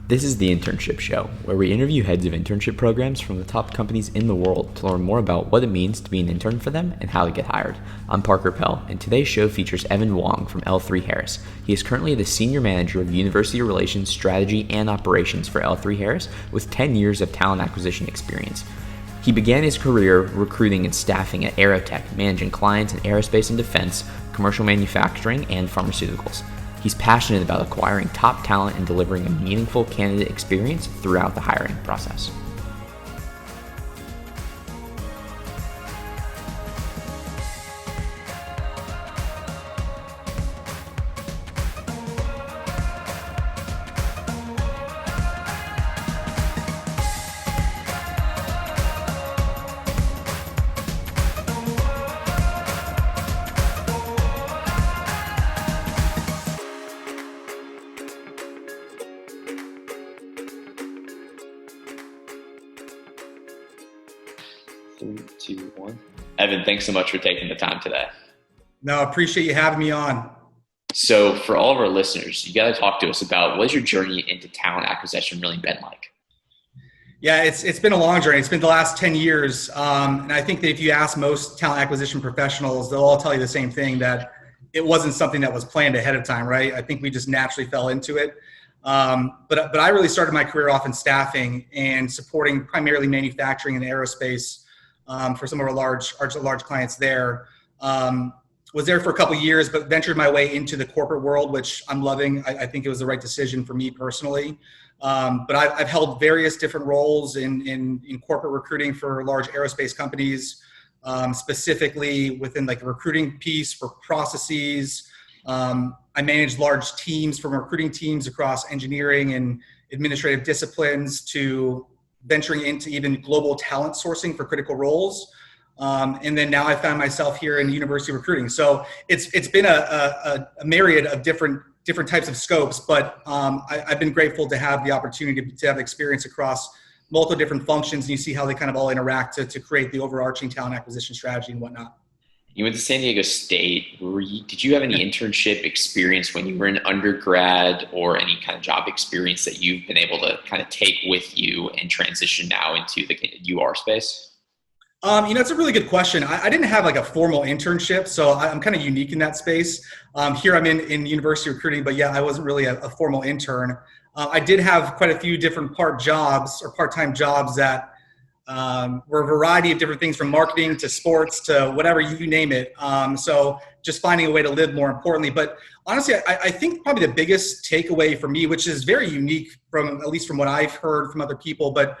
This is the Internship Show, where we interview heads of internship programs from the top companies in the world to learn more about what it means to be an intern for them and how to get hired. I'm Parker Pell, and today's show features Evan Wong from L3HARRIS. He is currently the Senior Manager of University Relations, Strategy, and Operations for L3HARRIS with 10 years of talent acquisition experience. He began his career recruiting and staffing at Aerotek, managing clients in aerospace and defense, commercial manufacturing, and pharmaceuticals. He's passionate about acquiring top talent and delivering a meaningful candidate experience throughout the hiring process. Three, two, one. Evan, thanks so much for taking the time today. No, I appreciate you having me on. So for all of our listeners, you got to talk to us about what has your journey into talent acquisition really been like? Yeah, it's been a long journey. It's been the last 10 years. And I think that if you ask most talent acquisition professionals, they'll all tell you the same thing, that it wasn't something that was planned ahead of time, right? I think we just naturally fell into it. But I really started my career off in staffing and supporting primarily manufacturing and aerospace for some of our large clients there. Was there for a couple of years, but ventured my way into the corporate world, which I'm loving. I think it was the right decision for me personally. But I've held various different roles in corporate recruiting for large aerospace companies, specifically within like the recruiting piece for processes. I managed large teams from recruiting teams across engineering and administrative disciplines to venturing into even global talent sourcing for critical roles. And then now I found myself here in university recruiting. So it's been a myriad of different types of scopes, but I've been grateful to have the opportunity to have experience across multiple different functions, and you see how they kind of all interact to create the overarching talent acquisition strategy and whatnot. You went to San Diego State. Did you have any internship experience when you were in undergrad, or any kind of job experience that you've been able to kind of take with you and transition now into the UR space? It's a really good question. I didn't have like a formal internship, so I'm kind of unique in that space. Here I'm in university recruiting, but yeah, I wasn't really a formal intern. I did have quite a few different part-time jobs that were a variety of different things, from marketing to sports to whatever, you name it. So just finding a way to live, more importantly. But honestly, I think probably the biggest takeaway for me, which is very unique from, at least from what I've heard from other people, but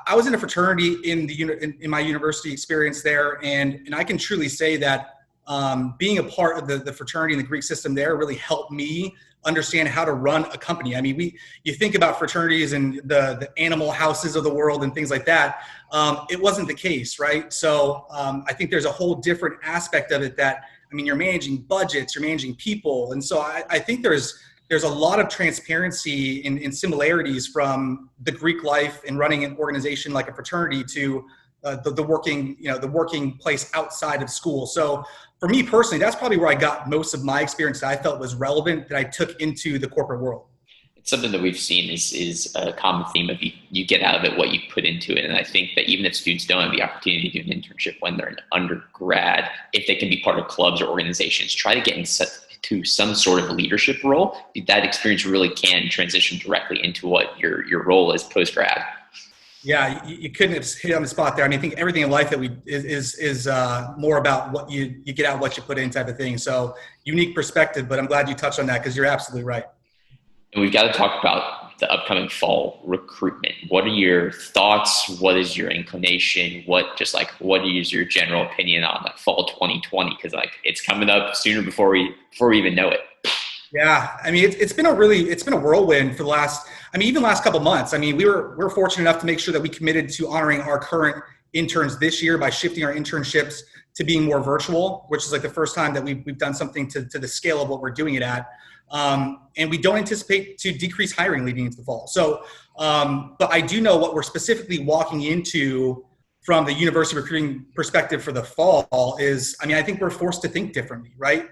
I was in a fraternity in my university experience there, and I can truly say that being a part of the fraternity and the Greek system there really helped me understand how to run a company. I mean, you think about fraternities and the animal houses of the world and things like that. It wasn't the case, right? So I think there's a whole different aspect of it that, you're managing budgets, you're managing people. And so I think there's a lot of transparency in similarities from the Greek life and running an organization like a fraternity to the working place outside of school. So for me personally, that's probably where I got most of my experience that I felt was relevant, that I took into the corporate world. It's something that we've seen is a common theme of you get out of it what you put into it. And I think that even if students don't have the opportunity to do an internship when they're in undergrad, if they can be part of clubs or organizations, try to get into some sort of leadership role. That experience really can transition directly into what your role is post-grad. Yeah, you couldn't have hit on the spot there. I think everything in life that is more about what you get out, what you put in, type of thing. So unique perspective, but I'm glad you touched on that, because you're absolutely right. And we've got to talk about the upcoming fall recruitment. What are your thoughts? What is your inclination? What is your general opinion on that fall 2020? Because it's coming up sooner before we even know it. Yeah, it's been a whirlwind for the last, even last couple months. We were fortunate enough to make sure that we committed to honoring our current interns this year by shifting our internships to being more virtual, which is like the first time that we've done something to the scale of what we're doing it at. And we don't anticipate to decrease hiring leading into the fall. So, but I do know what we're specifically walking into from the university recruiting perspective for the fall is, I think we're forced to think differently, right?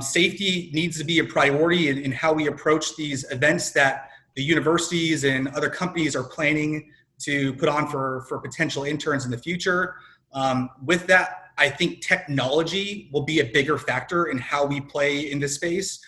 Safety needs to be a priority in how we approach these events that the universities and other companies are planning to put on for potential interns in the future. With that, I think technology will be a bigger factor in how we play in this space.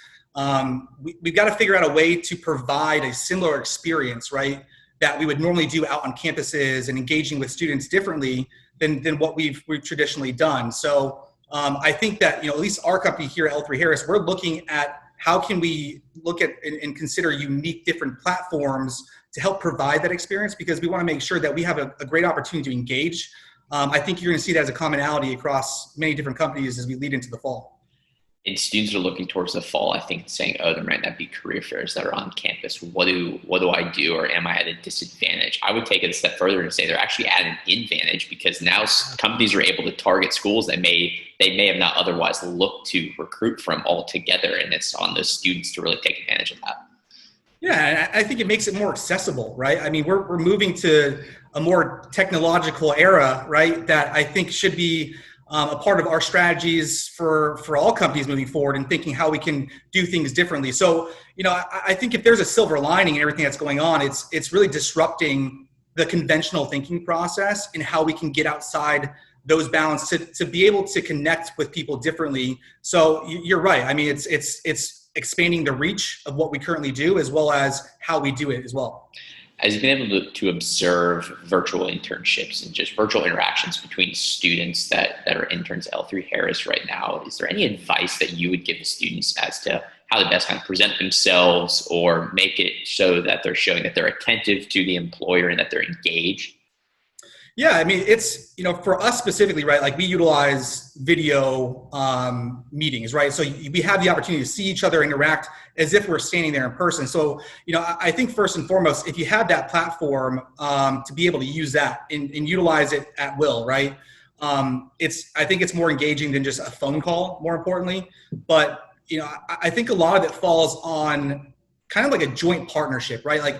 We've got to figure out a way to provide a similar experience, right, that we would normally do out on campuses and engaging with students differently than what we've traditionally done. So I think that, at least our company here at L3HARRIS, we're looking at how can we look at and consider unique different platforms to help provide that experience, because we want to make sure that we have a great opportunity to engage. I think you're going to see that as a commonality across many different companies as we lead into the fall. And students are looking towards the fall, I think, saying, oh, there might not be career fairs that are on campus. What do I do, or am I at a disadvantage? I would take it a step further and say they're actually at an advantage, because now companies are able to target schools that they may have not otherwise looked to recruit from altogether, and it's on those students to really take advantage of that. Yeah, and I think it makes it more accessible, right? I mean, we're moving to a more technological era, right, that I think should be a part of our strategies for all companies moving forward and thinking how we can do things differently. So, I think if there's a silver lining in everything that's going on, it's really disrupting the conventional thinking process and how we can get outside those bounds to be able to connect with people differently. So you're right. I mean, it's expanding the reach of what we currently do, as well as how we do it as well. As you've been able to observe virtual internships and just virtual interactions between students that are interns at L3HARRIS right now, is there any advice that you would give the students as to how to best kind of present themselves or make it so that they're showing that they're attentive to the employer and that they're engaged? Yeah, I mean, it's, for us specifically, right, like we utilize video meetings, right? So we have the opportunity to see each other interact as if we're standing there in person. So, I think first and foremost, if you have that platform to be able to use that and utilize it at will, right? I think it's more engaging than just a phone call, more importantly. But, I think a lot of it falls on kind of like a joint partnership, right? Like,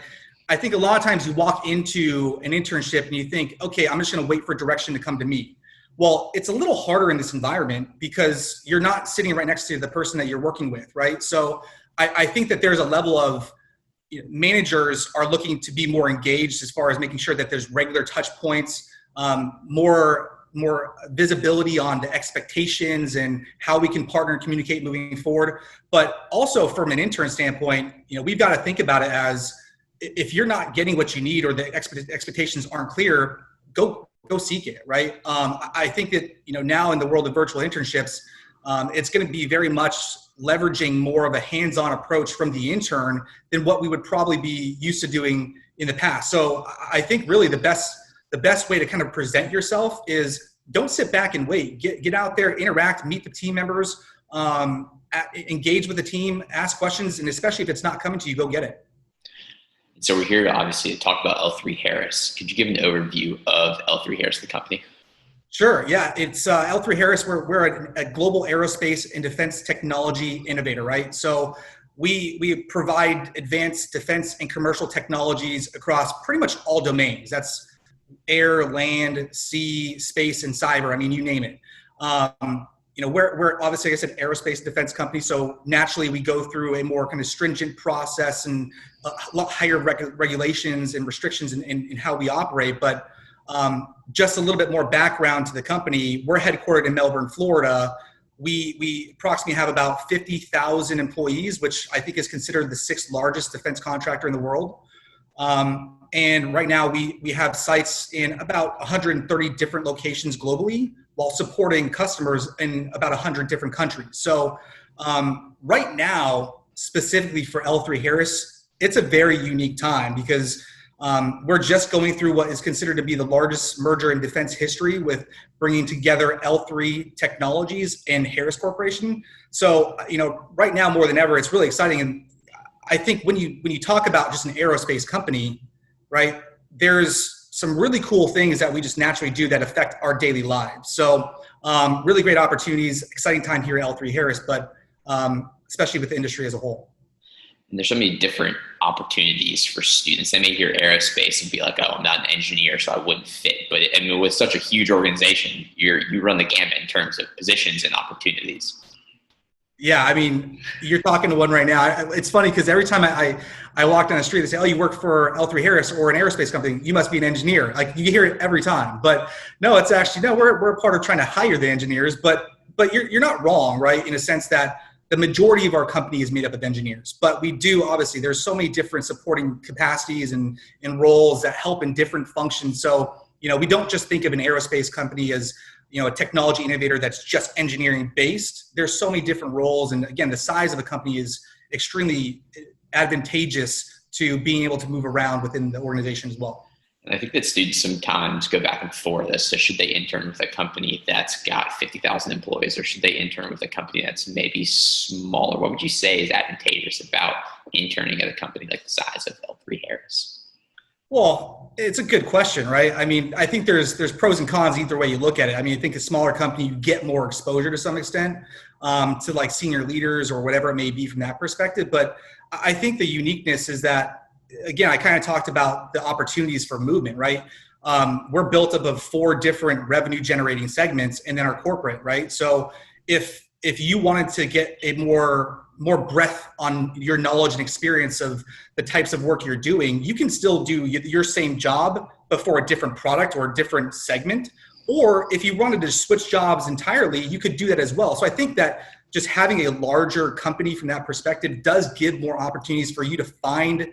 I think a lot of times you walk into an internship and you think, okay, I'm just going to wait for direction to come to me. Well, it's a little harder in this environment because you're not sitting right next to the person that you're working with, right? So I think that there's a level of managers are looking to be more engaged as far as making sure that there's regular touch points, more visibility on the expectations and how we can partner and communicate moving forward. But also from an intern standpoint, we've got to think about it as, if you're not getting what you need or the expectations aren't clear, go seek it, right? I think that, now in the world of virtual internships, it's going to be very much leveraging more of a hands-on approach from the intern than what we would probably be used to doing in the past. So I think really the best way to kind of present yourself is don't sit back and wait. Get out there, interact, meet the team members, engage with the team, ask questions, and especially if it's not coming to you, go get it. So we're here obviously to talk about L3HARRIS. Could you give an overview of L3HARRIS, the company? Sure. Yeah, it's L3HARRIS. We're a global aerospace and defense technology innovator, right? So we provide advanced defense and commercial technologies across pretty much all domains. That's air, land, sea, space, and cyber. I mean, you name it. We're obviously, like I said, aerospace and defense company. So naturally, we go through a more kind of stringent process and a lot higher regulations and restrictions in how we operate. But just a little bit more background to the company. We're headquartered in Melbourne, Florida. We approximately have about 50,000 employees, which I think is considered the 6th largest defense contractor in the world. And right now we have sites in about 130 different locations globally, while supporting customers in about 100 different countries. So right now, specifically for L3HARRIS, it's a very unique time because we're just going through what is considered to be the largest merger in defense history, with bringing together L3 Technologies and Harris Corporation. So, right now more than ever, it's really exciting. And I think when you talk about just an aerospace company, right, there's some really cool things that we just naturally do that affect our daily lives. So really great opportunities, exciting time here at L3HARRIS, but especially with the industry as a whole. And there's so many different opportunities for students. They may hear aerospace and be like, oh, I'm not an engineer, so I wouldn't fit. But with such a huge organization, you run the gamut in terms of positions and opportunities. Yeah, I mean, you're talking to one right now. It's funny because every time I walk down the street, they say, "Oh, you work for L3HARRIS or an aerospace company. You must be an engineer." Like you hear it every time. But no, it's actually no. We're a part of trying to hire the engineers. But you're not wrong, right? In a sense that the majority of our company is made up of engineers. But we do obviously there's so many different supporting capacities and roles that help in different functions. So we don't just think of an aerospace company as a technology innovator that's just engineering based. There's so many different roles. And again, the size of the company is extremely advantageous to being able to move around within the organization as well. And I think that students sometimes go back and forth as to should they intern with a company that's got 50,000 employees or should they intern with a company that's maybe smaller? What would you say is advantageous about interning at a company like the size of L3HARRIS? Well, it's a good question, right? I mean, I think there's pros and cons either way you look at it. I mean, I think a smaller company, you get more exposure to some extent to like senior leaders or whatever it may be from that perspective. But I think the uniqueness is that, again, I kind of talked about the opportunities for movement, right? We're built up of 4 different revenue generating segments and then our corporate, right? So if you wanted to get a more breadth on your knowledge and experience of the types of work you're doing, you can still do your same job, but for a different product or a different segment. Or if you wanted to switch jobs entirely, you could do that as well. So I think that just having a larger company from that perspective does give more opportunities for you to find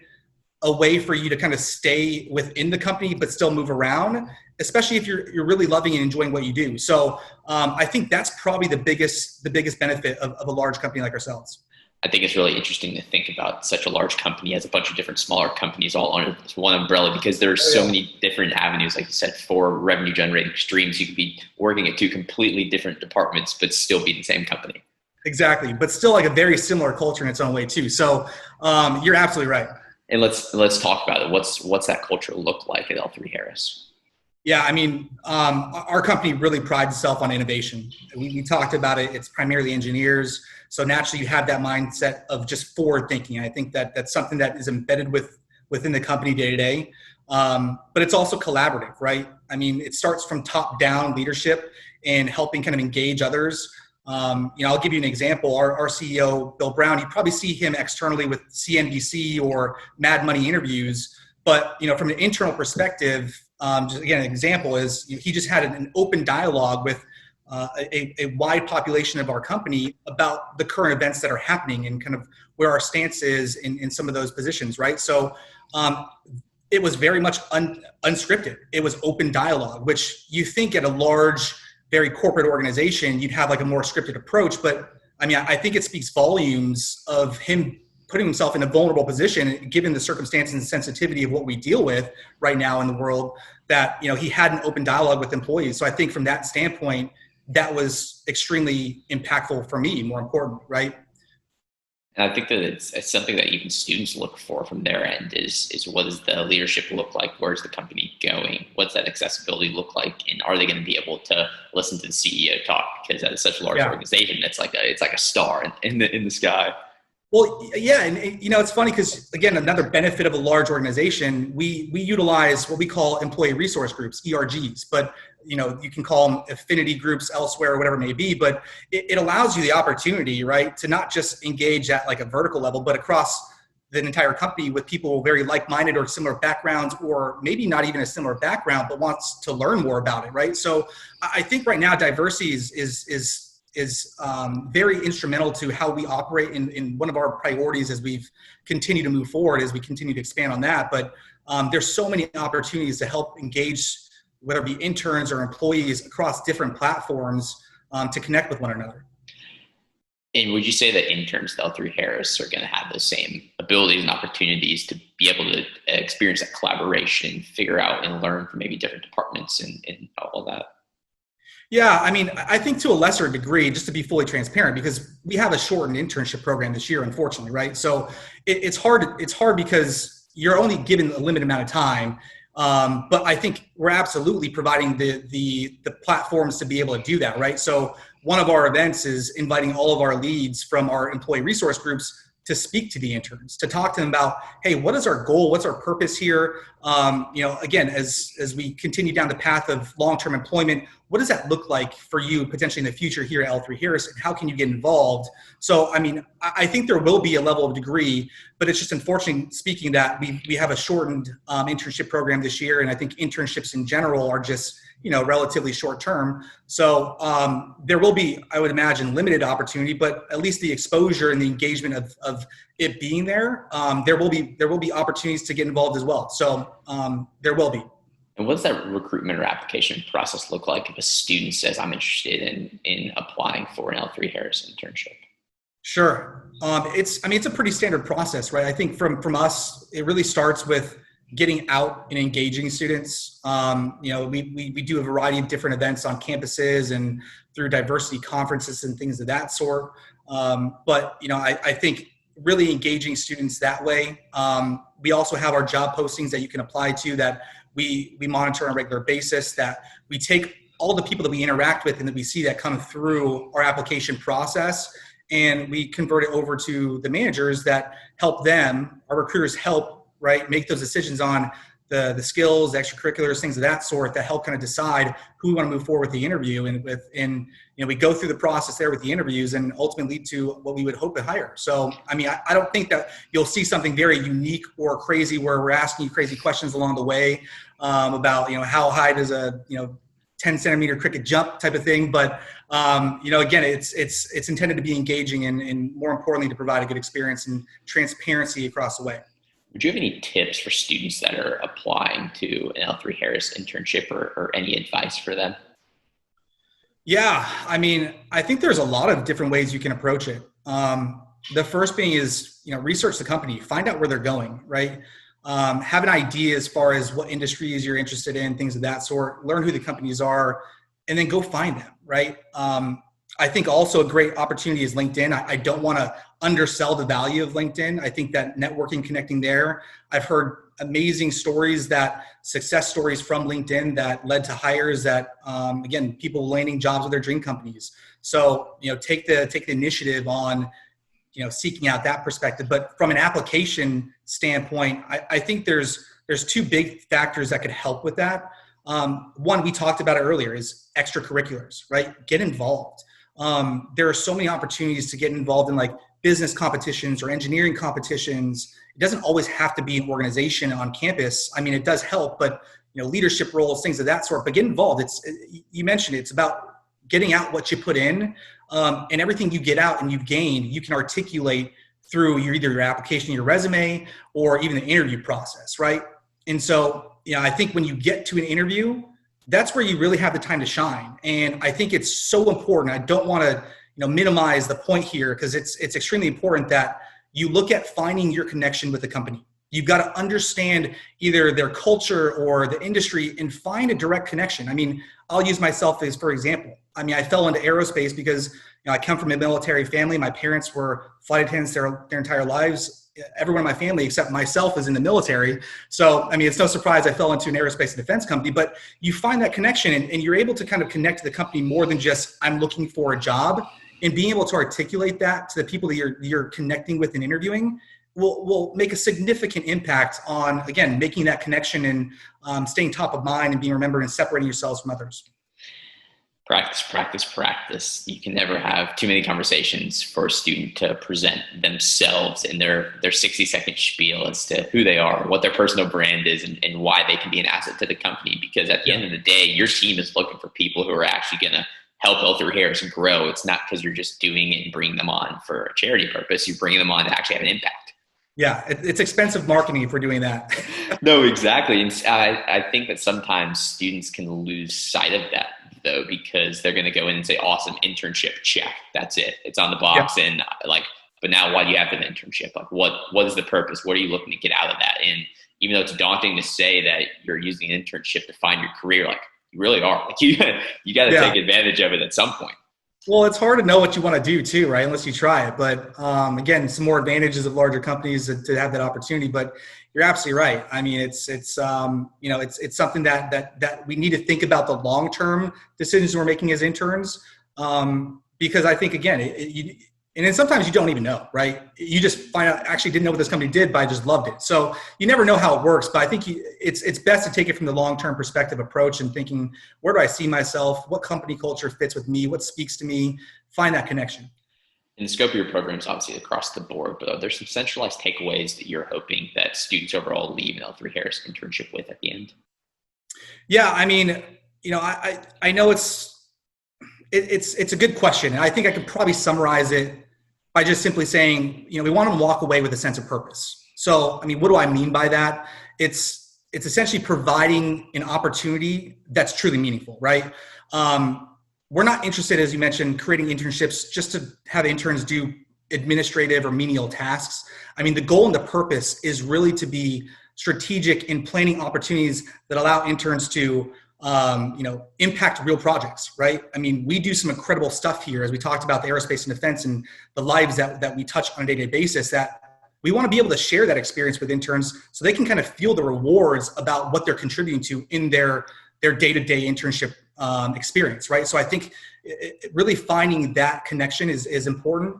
a way for you to kind of stay within the company, but still move around, especially if you're really loving and enjoying what you do. So I think that's probably the biggest benefit of a large company like ourselves. I think it's really interesting to think about such a large company as a bunch of different smaller companies all under this one umbrella, because there's so many different avenues, like you said, for revenue generating streams. You could be working at 2 completely different departments, but still be the same company. Exactly. But still like a very similar culture in its own way too. So you're absolutely right. And let's talk about it. What's that culture look like at L3HARRIS? Yeah, I mean, our company really prides itself on innovation. We talked about it. It's primarily engineers. So naturally, you have that mindset of just forward thinking. I think that that's something that is embedded within the company day to day. But it's also collaborative, right? I mean, it starts from top down leadership and helping kind of engage others. I'll give you an example. Our CEO, Bill Brown, you probably see him externally with CNBC or Mad Money interviews. But, from an internal perspective, just again, an example is he just had an open dialogue with a wide population of our company about the current events that are happening and kind of where our stance is in some of those positions, right? So it was very much unscripted. It was open dialogue, which you think at a large, very corporate organization, you'd have like a more scripted approach. But I mean, I think it speaks volumes of him putting himself in a vulnerable position, given the circumstances and sensitivity of what we deal with right now in the world, that, he had an open dialogue with employees. So I think from that standpoint, that was extremely impactful for me, more important, right? And I think that it's something that even students look for from their end is what does the leadership look like? Where's the company going? What's that accessibility look like? And are they going to be able to listen to the CEO talk? Because at such a large organization, it's like a star in the sky. Well, yeah, and it's funny because, again, another benefit of a large organization, we utilize what we call employee resource groups, ERGs, but you can call them affinity groups elsewhere or whatever it may be, but it allows you the opportunity, right, to not just engage at like a vertical level, but across the entire company with people very like-minded or similar backgrounds, or maybe not even a similar background, but wants to learn more about it, right? So I think right now diversity is very instrumental to how we operate in one of our priorities as we've continued to move forward, as we continue to expand on that. But there's so many opportunities to help engage, whether it be interns or employees across different platforms to connect with one another. And would you say that interns at L3HARRIS are going to have the same abilities and opportunities to be able to experience that collaboration, figure out and learn from maybe different departments and all that? Yeah, I mean, I think to a lesser degree, just to be fully transparent, because we have a shortened internship program this year, unfortunately, right? So it's hard because you're only given a limited amount of time. But I think we're absolutely providing the platforms to be able to do that, right? So one of our events is inviting all of our leads from our employee resource groups to speak to the interns, to talk to them about, hey, what is our goal? What's our purpose here? Again, as we continue down the path of long-term employment, what does that look like for you potentially in the future here at L3HARRIS, and how can you get involved? So, I think there will be a level of degree, but it's just unfortunate speaking that we have a shortened internship program this year, and I think internships in general are just relatively short term. So there will be, I would imagine, limited opportunity, but at least the exposure and the engagement of it being there, there will be opportunities to get involved as well. So there will be. And what does that recruitment or application process look like if a student says, I'm interested in applying for an L3HARRIS internship? Sure. It's a pretty standard process, right? I think from us, it really starts with getting out and engaging students. We do a variety of different events on campuses and through diversity conferences and things of that sort. But I think really engaging students that way. We also have our job postings that you can apply to that we monitor on a regular basis, that we take all the people that we interact with and that we see that come through our application process, and we convert it over to the managers that help them, our recruiters help, right, make those decisions on the skills, the extracurriculars, things of that sort that help kind of decide who we want to move forward with the interview. And we go through the process there with the interviews and ultimately lead to what we would hope to hire. So, I don't think that you'll see something very unique or crazy where we're asking you crazy questions along the way about, how high does a, 10 centimeter cricket jump type of thing. But, again, it's intended to be engaging and more importantly, to provide a good experience and transparency across the way. Would you have any tips for students that are applying to an L3HARRIS internship or any advice for them? Yeah, I think there's a lot of different ways you can approach it. The first being is, research the company, find out where they're going, right? Have an idea as far as what industries you're interested in, things of that sort, learn who the companies are, and then go find them, right? I think also a great opportunity is LinkedIn. I don't want to undersell the value of LinkedIn. I think that networking, connecting there, I've heard amazing stories, success stories from LinkedIn that led to hires that, again, people landing jobs with their dream companies. So, take the initiative on, seeking out that perspective. But from an application standpoint, I think there's two big factors that could help with that. One, we talked about it earlier, is extracurriculars, right? Get involved. There are so many opportunities to get involved in like business competitions or engineering competitions. It doesn't always have to be an organization on campus. It does help, but leadership roles, things of that sort. But get involved. You mentioned it's about getting out what you put in, and everything you get out and you've gained, you can articulate through either your application, your resume, or even the interview process, right? And so, I think when you get to an interview, that's where you really have the time to shine. And I think it's so important. I don't want to, minimize the point here, because it's extremely important that you look at finding your connection with the company. You've got to understand either their culture or the industry and find a direct connection. I'll use myself as, for example, I fell into aerospace because I come from a military family. My parents were flight attendants their entire lives. Everyone in my family except myself is in the military. So, it's no surprise I fell into an aerospace and defense company, but you find that connection and you're able to kind of connect to the company more than just I'm looking for a job, and being able to articulate that to the people that you're connecting with and interviewing will make a significant impact on, again, making that connection and staying top of mind and being remembered and separating yourselves from others. Practice, practice, practice. You can never have too many conversations for a student to present themselves in their 60-second spiel as to who they are, what their personal brand is, and why they can be an asset to the company. Because at the end of the day, your team is looking for people who are actually going to help L3HARRIS grow. It's not because you're just doing it and bringing them on for a charity purpose. You're bringing them on to actually have an impact. Yeah, it's expensive marketing if we're doing that. No, exactly. And I think that sometimes students can lose sight of that, though, because they're going to go in and say, awesome, internship, check. That's it. It's on the box. Yeah. And but now why do you have an internship? What is the purpose? What are you looking to get out of that? And even though it's daunting to say that you're using an internship to find your career, you really are. You got to take advantage of it at some point. Well, it's hard to know what you want to do too, right? Unless you try it. But again, some more advantages of larger companies to have that opportunity. But you're absolutely right. It's something that we need to think about the long-term decisions we're making as interns, because I think again, And then sometimes you don't even know, right? You just find out, actually didn't know what this company did, but I just loved it. So you never know how it works, but I think it's best to take it from the long-term perspective approach and thinking, where do I see myself? What company culture fits with me? What speaks to me? Find that connection. And the scope of your program is obviously across the board, but are there some centralized takeaways that you're hoping that students overall leave an L3HARRIS internship with at the end? Yeah, I mean, I know it's a good question. And I think I could probably summarize it by just simply saying, we want them to walk away with a sense of purpose. So, I mean, what do I mean by that? It's essentially providing an opportunity that's truly meaningful, right? We're not interested, as you mentioned, creating internships just to have interns do administrative or menial tasks. I mean, the goal and the purpose is really to be strategic in planning opportunities that allow interns to impact real projects, right? I mean, we do some incredible stuff here, as we talked about the aerospace and defense and the lives that we touch on a day-to-day basis, that we want to be able to share that experience with interns so they can kind of feel the rewards about what they're contributing to in their day-to-day internship experience, right? So I think really finding that connection is important.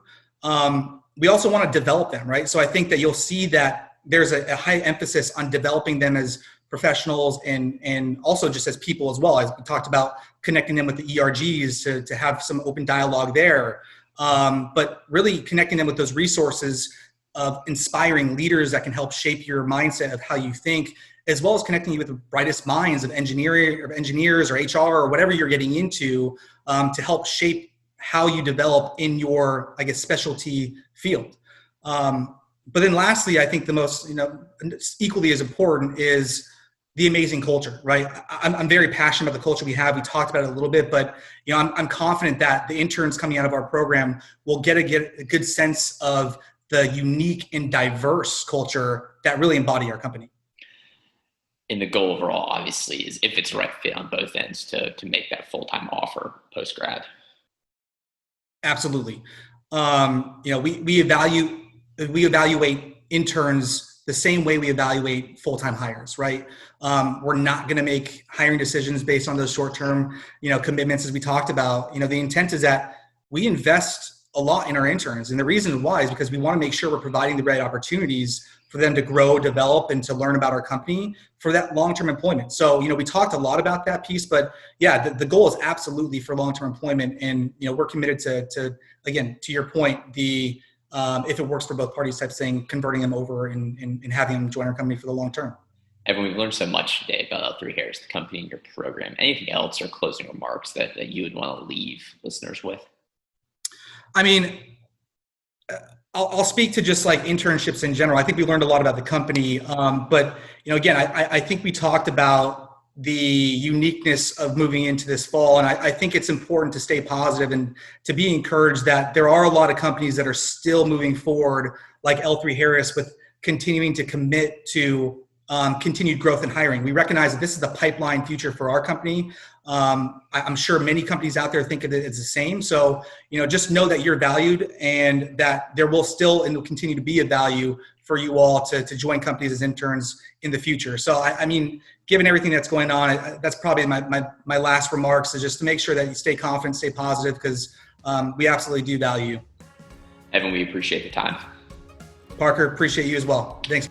We also want to develop them, right? So I think that you'll see that there's a high emphasis on developing them as professionals and also just as people as well, as we talked about connecting them with the ERGs to have some open dialogue there. But really connecting them with those resources of inspiring leaders that can help shape your mindset of how you think, as well as connecting you with the brightest minds of engineers or HR or whatever you're getting into to help shape how you develop in your, I guess, specialty field. But then lastly, I think the most, equally as important is the amazing culture, right? I'm very passionate about the culture we have. We talked about it a little bit, but I'm confident that the interns coming out of our program will get a good sense of the unique and diverse culture that really embody our company. And the goal overall, obviously, is if it's the right fit on both ends to make that full-time offer post-grad. Absolutely. We evaluate interns the same way we evaluate full-time hires, right? We're not going to make hiring decisions based on those short-term, commitments, as we talked about. The intent is that we invest a lot in our interns, and the reason why is because we want to make sure we're providing the right opportunities for them to grow, develop, and to learn about our company for that long-term employment. So, we talked a lot about that piece, but yeah, the goal is absolutely for long-term employment, and we're committed to again, to your point, if it works for both parties type thing, converting them over and having them join our company for the long term. Evan, we've learned so much today about L3HARRIS, the company and your program. Anything else or closing remarks that you would want to leave listeners with? I mean, I'll speak to just like internships in general. I think we learned a lot about the company, but again, I think we talked about the uniqueness of moving into this fall, and I think it's important to stay positive and to be encouraged that there are a lot of companies that are still moving forward, like L3HARRIS, with continuing to commit to continued growth and hiring. We recognize that this is the pipeline future for our company. I'm sure many companies out there think of it as the same. So, just know that you're valued and that there will still and will continue to be a value for you all to join companies as interns in the future. So, I mean, given everything that's going on, that's probably my last remarks, is just to make sure that you stay confident, stay positive, because we absolutely do value you. Evan, we appreciate the time. Parker, appreciate you as well. Thanks.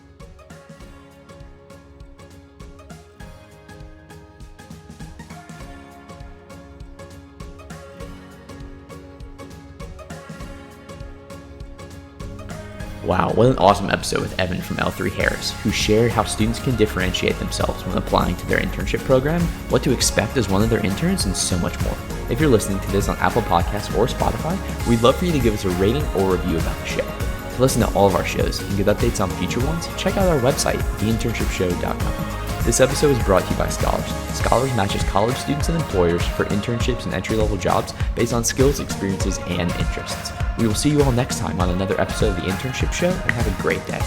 Wow, what an awesome episode with Evan from L3HARRIS, who shared how students can differentiate themselves when applying to their internship program, what to expect as one of their interns, and so much more. If you're listening to this on Apple Podcasts or Spotify, we'd love for you to give us a rating or review about the show. To listen to all of our shows and get updates on future ones, check out our website, theinternshipshow.com. This episode is brought to you by Scholars. Scholars matches college students and employers for internships and entry-level jobs based on skills, experiences, and interests. We will see you all next time on another episode of the Internship Show, and have a great day.